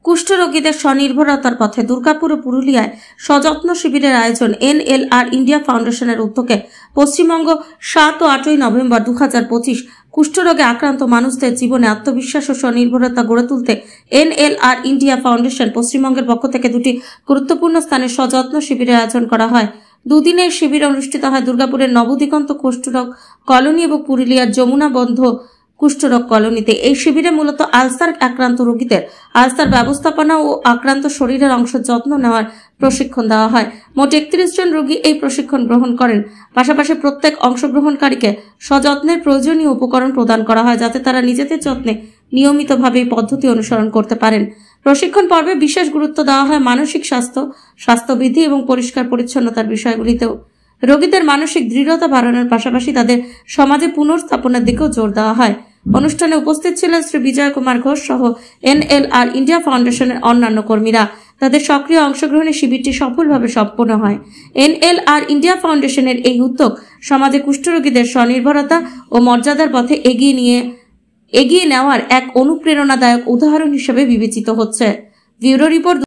কুষ্ঠরোগীদের স্বনির্ভরতার পথে দুর্গাপুর ও পুরুলিয়ায় সযত্ন শিবিরের আয়োজন NLR ইন্ডিয়া ফাউন্ডেশনের উদ্যোগে পশ্চিমবঙ্গ 7 ও 8 নভেম্বর 2025 কুষ্ঠরোগে আক্রান্ত মানুষদের জীবনে আত্মবিশ্বাস ও স্বনির্ভরতা গড়ে তুলতে NLR ইন্ডিয়া ফাউন্ডেশন পশ্চিমবঙ্গের পক্ষ থেকে দুটি গুরুত্বপূর্ণ স্থানে সযত্ন শিবিরের আয়োজন করা হয়। দুদিনের শিবির অনুষ্ঠিত হয় দুর্গাপুরের নবদিগন্ত কুষ্ঠরোগ কলোনি এবং পুরুলিয়ার যমুনা বন্ধ কুষ্ঠরোগ কলোনিতে। এই শিবিরে মূলত আলসার আক্রান্ত রোগীদের আলসার ব্যবস্থাপনা ও আক্রান্ত শরীরের অংশের যত্ন নেওয়ার প্রশিক্ষণ দেওয়া হয়। মোট 31 জন রোগী এই প্রশিক্ষণ গ্রহণ করেন। পাশাপাশি প্রত্যেক অংশগ্রহণকারীকে সযত্নের প্রয়োজনীয় উপকরণ প্রদান করা হয় যাতে তারা নিজেদের যত্নে নিয়মিতভাবে এই পদ্ধতি অনুসরণ করতে পারেন। প্রশিক্ষণ পর্বে বিশেষ গুরুত্ব দেওয়া হয় মানসিক স্বাস্থ্য, স্বাস্থ্যবিধি এবং পরিষ্কার পরিচ্ছন্নতার বিষয়গুলিতেও। রোগীদের মানসিক দৃঢ়তা বাড়ানোর পাশাপাশি তাদের সমাজে পুনর্স্থাপনের দিকেও জোর দেওয়া হয়। অনুষ্ঠানে উপস্থিত ছিলেন শ্রী বিজয় কুমার ঘোষ সহ NLR ইন্ডিয়া ফাউন্ডেশনের অন্যান্য কর্মীরা। তাদের সক্রিয় অংশগ্রহণে শিবিরটি সফলভাবে সম্পন্ন হয়। NLR ইন্ডিয়া ফাউন্ডেশনের এই উদ্যোগ সমাজে কুষ্ঠরোগীদের স্বনির্ভরতা ও মর্যাদার পথে এগিয়ে নেওয়ার এক অনুপ্রেরণাদায়ক উদাহরণ হিসেবে বিবেচিত হচ্ছে। Bureau report.